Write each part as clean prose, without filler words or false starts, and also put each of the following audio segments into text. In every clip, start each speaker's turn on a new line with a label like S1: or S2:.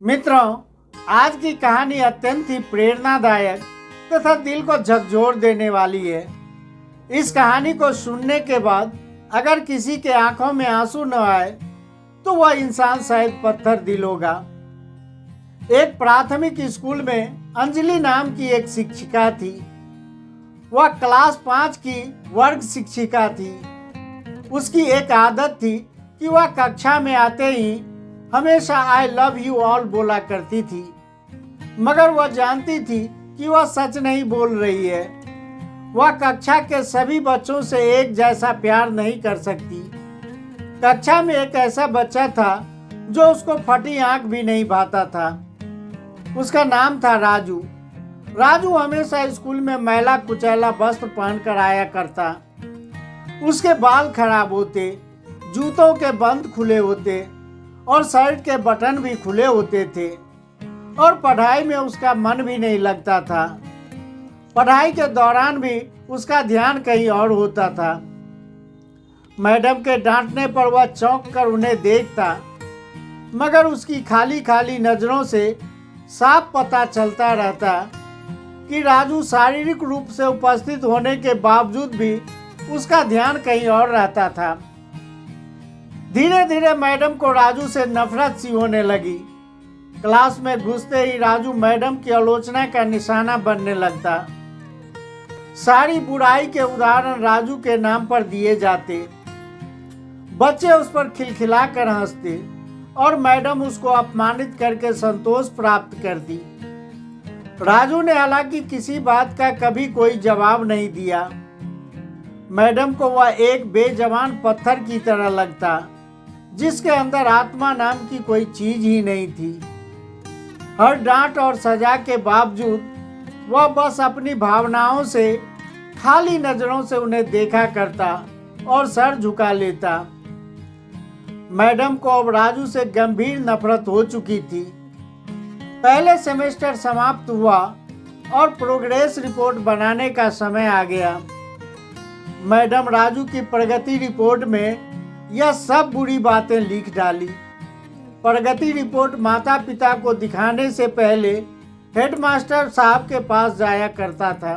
S1: मित्रों, आज की कहानी अत्यंत ही प्रेरणादायक तथा दिल को झकझोर देने वाली है। इस कहानी को सुनने के बाद अगर किसी के आंखों में आंसू न आए तो वह इंसान शायद पत्थर दिल होगा। एक प्राथमिक स्कूल में अंजलि नाम की एक शिक्षिका थी। वह क्लास 5 की वर्ग शिक्षिका थी। उसकी एक आदत थी कि वह कक्षा में आते ही हमेशा आई लव यू ऑल बोला करती थी, मगर वह जानती थी कि वह सच नहीं बोल रही है। वह कक्षा के सभी बच्चों से एक जैसा प्यार नहीं कर सकती। कक्षा में एक ऐसा बच्चा था जो उसको फटी आंख भी नहीं भाता था। उसका नाम था राजू। राजू हमेशा स्कूल में मैला कुचैला वस्त्र पहनकर आया करता। उसके बाल खराब होते, जूतों के बंद खुले होते और शर्ट के बटन भी खुले होते थे और पढ़ाई में उसका मन भी नहीं लगता था। पढ़ाई के दौरान भी उसका ध्यान कहीं और होता था। मैडम के डांटने पर वह चौंक कर उन्हें देखता, मगर उसकी खाली खाली नजरों से साफ पता चलता रहता कि राजू शारीरिक रूप से उपस्थित होने के बावजूद भी उसका ध्यान कहीं और रहता था। धीरे धीरे मैडम को राजू से नफरत सी होने लगी। क्लास में घुसते ही राजू मैडम की आलोचना का निशाना बनने लगता। सारी बुराई के उदाहरण राजू के नाम पर दिए जाते। बच्चे उस पर खिलखिलाकर हंसते और मैडम उसको अपमानित करके संतोष प्राप्त करती। राजू ने हालांकि किसी बात का कभी कोई जवाब नहीं दिया। मैडम को वह एक बेजवान पत्थर की तरह लगता, जिसके अंदर आत्मा नाम की कोई चीज ही नहीं थी। हर डांट और सजा के बावजूद वह बस अपनी भावनाओं से खाली नजरों से उन्हें देखा करता और सर झुका लेता। मैडम को अब राजू से गंभीर नफरत हो चुकी थी। पहले सेमेस्टर समाप्त हुआ और प्रोग्रेस रिपोर्ट बनाने का समय आ गया। मैडम राजू की प्रगति रिपोर्ट में यह सब बुरी बातें लिख डाली। प्रगति रिपोर्ट माता पिता को दिखाने से पहले हेडमास्टर साहब के पास जाया करता था।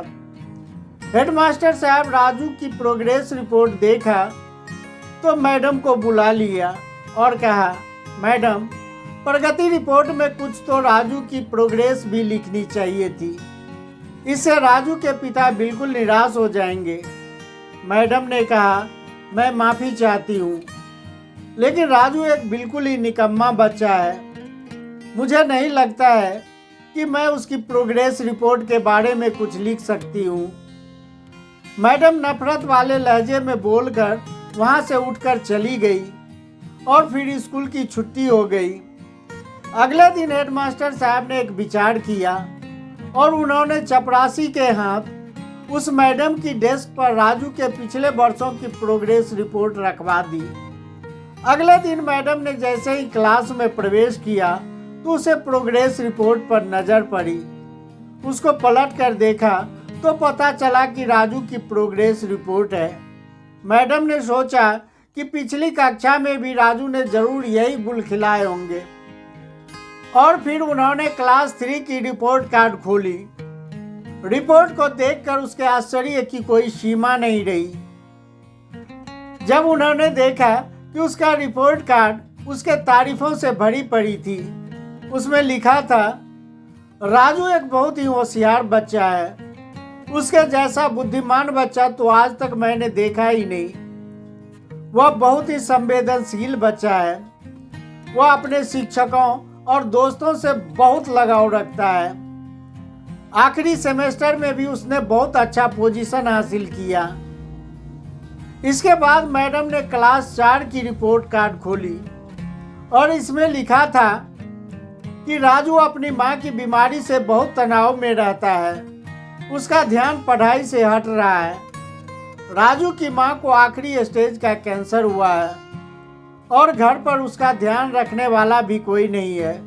S1: हेडमास्टर साहब राजू की प्रोग्रेस रिपोर्ट देखा तो मैडम को बुला लिया और कहा, मैडम, प्रगति रिपोर्ट में कुछ तो राजू की प्रोग्रेस भी लिखनी चाहिए थी। इससे राजू के पिता बिल्कुल निराश हो जाएंगे। मैडम ने कहा, मैं माफ़ी चाहती हूँ, लेकिन राजू एक बिल्कुल ही निकम्मा बच्चा है। मुझे नहीं लगता है कि मैं उसकी प्रोग्रेस रिपोर्ट के बारे में कुछ लिख सकती हूँ। मैडम नफरत वाले लहजे में बोलकर वहाँ से उठकर चली गई और फिर स्कूल की छुट्टी हो गई। अगले दिन हेडमास्टर साहब ने एक विचार किया और उन्होंने चपरासी के हाथ उस मैडम की डेस्क पर राजू के पिछले वर्षों की प्रोग्रेस रिपोर्ट रखवा दी। अगले दिन मैडम ने जैसे ही क्लास में प्रवेश किया तो उसे प्रोग्रेस रिपोर्ट पर नजर पड़ी। उसको पलट कर देखा तो पता चला कि राजू की प्रोग्रेस रिपोर्ट है। मैडम ने सोचा कि पिछली कक्षा में भी राजू ने जरूर यही गुल खिलाए होंगे और फिर उन्होंने क्लास 3 की रिपोर्ट कार्ड खोली। रिपोर्ट को देखकर उसके आश्चर्य की कोई सीमा नहीं रही। जब उन्होंने देखा कि उसका रिपोर्ट कार्ड उसके तारीफों से भरी पड़ी थी, उसमें लिखा था, राजू एक बहुत ही होशियार बच्चा है। उसके जैसा बुद्धिमान बच्चा तो आज तक मैंने देखा ही नहीं। वह बहुत ही संवेदनशील बच्चा है। वह अपने शिक्षकों और दोस्तों से बहुत लगाव रखता है। आखिरी सेमेस्टर में भी उसने बहुत अच्छा पोजीशन हासिल किया। इसके बाद मैडम ने क्लास 4 की रिपोर्ट कार्ड खोली और इसमें लिखा था कि राजू अपनी मां की बीमारी से बहुत तनाव में रहता है। उसका ध्यान पढ़ाई से हट रहा है। राजू की मां को आखिरी स्टेज का कैंसर हुआ है और घर पर उसका ध्यान रखने वाला भी कोई नहीं है,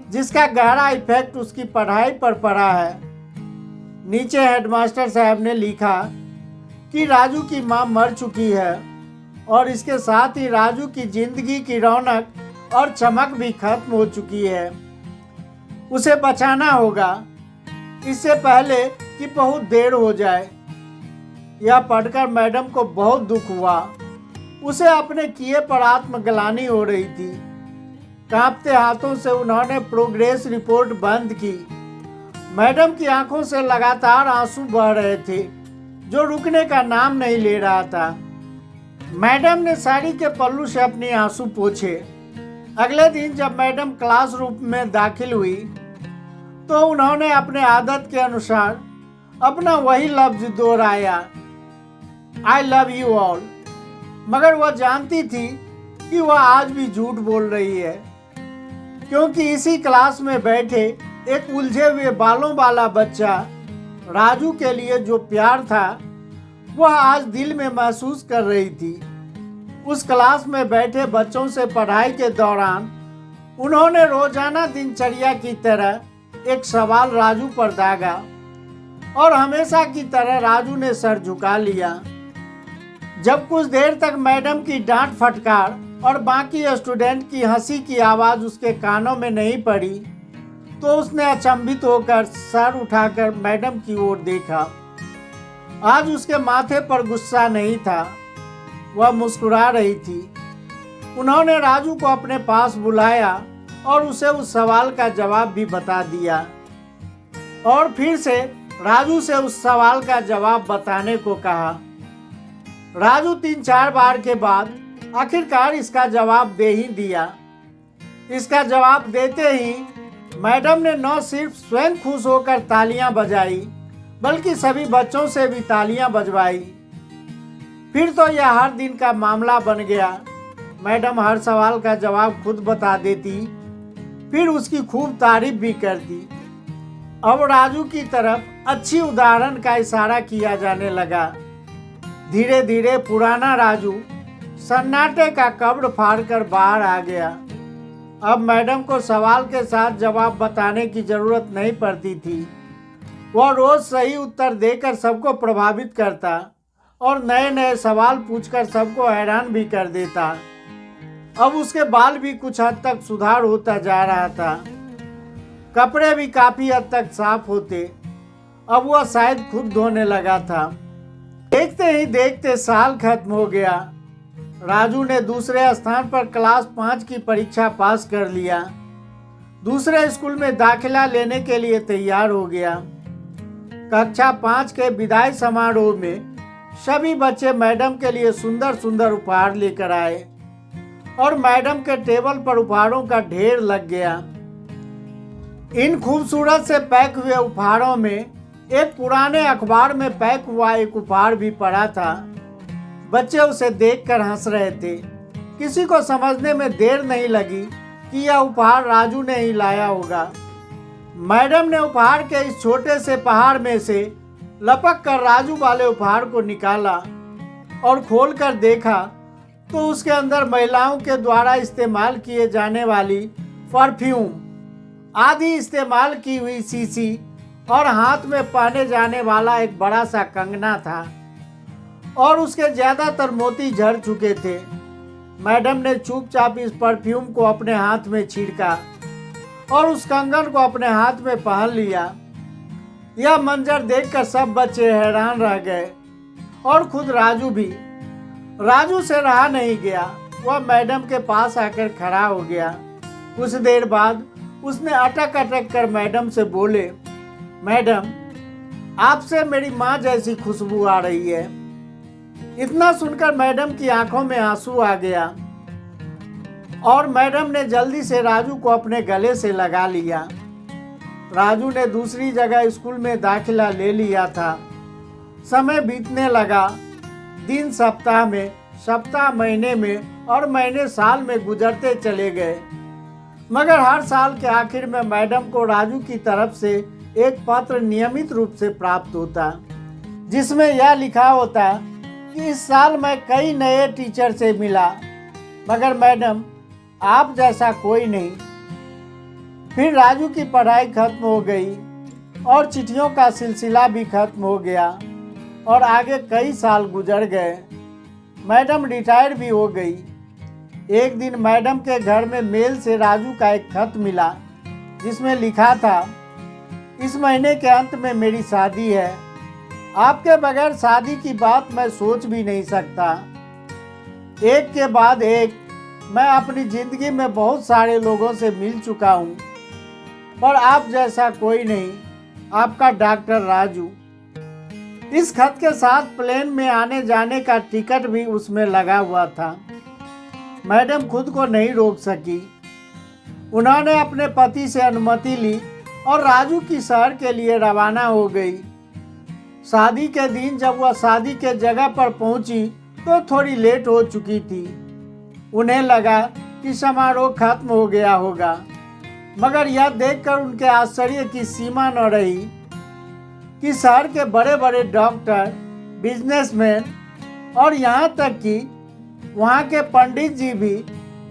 S1: जिसका गहरा इफेक्ट उसकी पढ़ाई पर पड़ा है। नीचे हेडमास्टर साहब ने लिखा कि राजू की मां मर चुकी है और इसके साथ ही राजू की जिंदगी की रौनक और चमक भी खत्म हो चुकी है। उसे बचाना होगा इससे पहले कि बहुत देर हो जाए। यह पढ़कर मैडम को बहुत दुख हुआ। उसे अपने किए पर आत्मग्लानि हो रही थी। कांपते हाथों से उन्होंने प्रोग्रेस रिपोर्ट बंद की। मैडम की आंखों से लगातार आंसू बह रहे थे जो रुकने का नाम नहीं ले रहा था। मैडम ने साड़ी के पल्लू से अपनी आंसू पोंछे। अगले दिन जब मैडम क्लासरूम में दाखिल हुई तो उन्होंने अपने आदत के अनुसार अपना वही लफ्ज दोहराया, आई लव यू ऑल। मगर वह जानती थी कि वह आज भी झूठ बोल रही है, क्योंकि इसी क्लास में बैठे एक उलझे हुए बालों वाला बच्चा राजू के लिए जो प्यार था वह आज दिल में महसूस कर रही थी। उस क्लास में बैठे बच्चों से पढ़ाई के दौरान उन्होंने रोजाना दिनचर्या की तरह एक सवाल राजू पर दागा और हमेशा की तरह राजू ने सर झुका लिया। जब कुछ देर तक मैडम की डांट फटकार और बाकी स्टूडेंट की हंसी की आवाज़ उसके कानों में नहीं पड़ी तो उसने अचंभित होकर सर उठाकर मैडम की ओर देखा। आज उसके माथे पर गुस्सा नहीं था, वह मुस्कुरा रही थी। उन्होंने राजू को अपने पास बुलाया और उसे उस सवाल का जवाब भी बता दिया और फिर से राजू से उस सवाल का जवाब बताने को कहा। राजू 3-4 बार के बाद आखिरकार इसका जवाब दे ही दिया। इसका जवाब देते ही मैडम ने न सिर्फ स्वयं खुश होकर तालियां बजाई बल्कि सभी बच्चों से भी तालियां बजवाई। फिर तो यह हर दिन का मामला बन गया। मैडम हर सवाल का जवाब खुद बता देती, फिर उसकी खूब तारीफ भी करती। अब राजू की तरफ अच्छी उदाहरण का इशारा किया जाने लगा। धीरे धीरे पुराना राजू सन्नाटे का कब्र फाड़कर बाहर आ गया। अब मैडम को सवाल के साथ जवाब बताने की जरूरत नहीं पड़ती थी। वह रोज सही उत्तर देकर सबको प्रभावित करता और नए नए सवाल पूछकर सबको हैरान भी कर देता। अब उसके बाल भी कुछ हद तक सुधार होता जा रहा था। कपड़े भी काफी हद तक साफ होते। अब वह शायद खुद धोने लगा था। देखते ही देखते साल खत्म हो गया। राजू ने दूसरे स्थान पर क्लास 5 की परीक्षा पास कर लिया। दूसरे स्कूल में दाखिला लेने के लिए तैयार हो गया। कक्षा 5 के विदाई समारोह में सभी बच्चे मैडम के लिए सुंदर सुंदर उपहार लेकर आए और मैडम के टेबल पर उपहारों का ढेर लग गया। इन खूबसूरत से पैक हुए उपहारों में एक पुराने अखबार में पैक हुआ एक उपहार भी पड़ा था। बच्चे उसे देखकर हंस रहे थे। किसी को समझने में देर नहीं लगी कि यह उपहार राजू ने ही लाया होगा। मैडम ने उपहार के इस छोटे से पहाड़ में से लपक कर राजू वाले उपहार को निकाला और खोलकर देखा तो उसके अंदर महिलाओं के द्वारा इस्तेमाल किए जाने वाली परफ्यूम, आदि इस्तेमाल की हुई शीशी और हाथ में पहने जाने वाला एक बड़ा सा कंगना था और उसके ज़्यादातर मोती झड़ चुके थे। मैडम ने चुपचाप इस परफ्यूम को अपने हाथ में छिड़का और उस कंगन को अपने हाथ में पहन लिया। यह मंजर देखकर सब बच्चे हैरान रह गए और खुद राजू भी। राजू से रहा नहीं गया। वह मैडम के पास आकर खड़ा हो गया। कुछ देर बाद उसने अटक अटक कर मैडम से बोले, मैडम, आपसे मेरी माँ जैसी खुशबू आ रही है। इतना सुनकर मैडम की आंखों में आंसू आ गया और मैडम ने जल्दी से राजू को अपने गले से लगा लिया। राजू ने दूसरी जगह स्कूल में दाखिला ले लिया था। समय बीतने लगा। दिन सप्ताह में, सप्ताह महीने में और महीने साल में गुजरते चले गए। मगर हर साल के आखिर में मैडम को राजू की तरफ से एक पत्र नियमित रूप से प्राप्त होता, जिसमें यह लिखा होता कि इस साल मैं कई नए टीचर से मिला, मगर मैडम आप जैसा कोई नहीं। फिर राजू की पढ़ाई खत्म हो गई और चिट्ठियों का सिलसिला भी खत्म हो गया और आगे कई साल गुजर गए। मैडम रिटायर भी हो गई। एक दिन मैडम के घर में मेल से राजू का एक खत मिला। जिसमें लिखा था, इस महीने के अंत में मेरी शादी है। आपके बगैर शादी की बात मैं सोच भी नहीं सकता। एक के बाद एक मैं अपनी ज़िंदगी में बहुत सारे लोगों से मिल चुका हूँ, पर आप जैसा कोई नहीं। आपका डॉक्टर राजू। इस खत के साथ प्लेन में आने जाने का टिकट भी उसमें लगा हुआ था। मैडम खुद को नहीं रोक सकी। उन्होंने अपने पति से अनुमति ली और राजू की शहर के लिए रवाना हो गई। शादी के दिन जब वह शादी के जगह पर पहुंची तो थोड़ी लेट हो चुकी थी। उन्हें लगा कि समारोह खत्म हो गया होगा, मगर यह देखकर उनके आश्चर्य की सीमा न रही कि शहर के बड़े बड़े डॉक्टर, बिजनेसमैन और यहाँ तक कि वहाँ के पंडित जी भी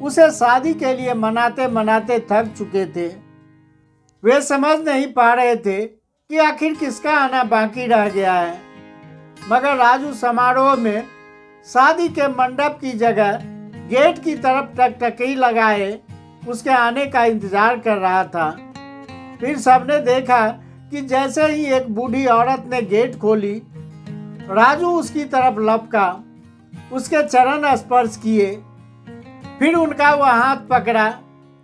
S1: उसे शादी के लिए मनाते मनाते थक चुके थे। वे समझ नहीं पा रहे थे कि आखिर किसका आना बाकी रह गया है, मगर राजू समारोह में शादी के मंडप की जगह गेट की तरफ टकटकी लगाए उसके आने का इंतजार कर रहा था। फिर सबने देखा कि जैसे ही एक बूढ़ी औरत ने गेट खोली, राजू उसकी तरफ लपका, उसके चरण स्पर्श किए, फिर उनका वह हाथ पकड़ा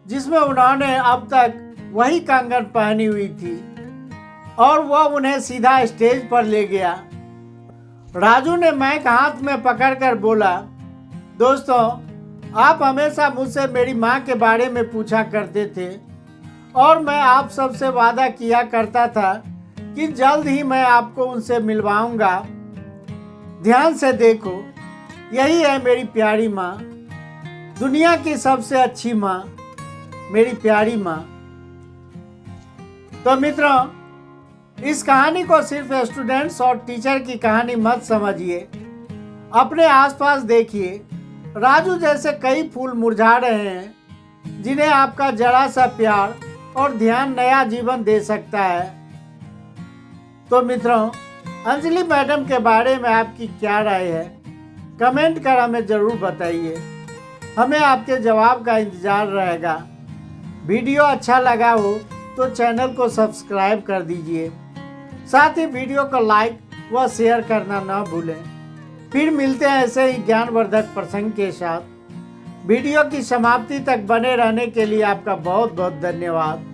S1: जिसमें उन्होंने अब तक वही कंगन पहनी हुई थी, और वह उन्हें सीधा स्टेज पर ले गया। राजू ने माइक हाथ में पकड़कर बोला, दोस्तों, आप हमेशा मुझसे मेरी माँ के बारे में पूछा करते थे और मैं आप सबसे वादा किया करता था कि जल्द ही मैं आपको उनसे मिलवाऊंगा। ध्यान से देखो, यही है मेरी प्यारी माँ, दुनिया की सबसे अच्छी माँ, मेरी प्यारी माँ। तो मित्रों, इस कहानी को सिर्फ स्टूडेंट्स और टीचर की कहानी मत समझिए। अपने आसपास देखिए, राजू जैसे कई फूल मुरझा रहे हैं जिन्हें आपका जरा सा प्यार और ध्यान नया जीवन दे सकता है। तो मित्रों, अंजलि मैडम के बारे में आपकी क्या राय है? कमेंट कर हमें ज़रूर बताइए। हमें आपके जवाब का इंतज़ार रहेगा। वीडियो अच्छा लगा हो तो चैनल को सब्सक्राइब कर दीजिए। साथ ही वीडियो को लाइक व शेयर करना न भूलें। फिर मिलते हैं ऐसे ही ज्ञानवर्धक प्रसंग के साथ। वीडियो की समाप्ति तक बने रहने के लिए आपका बहुत बहुत धन्यवाद।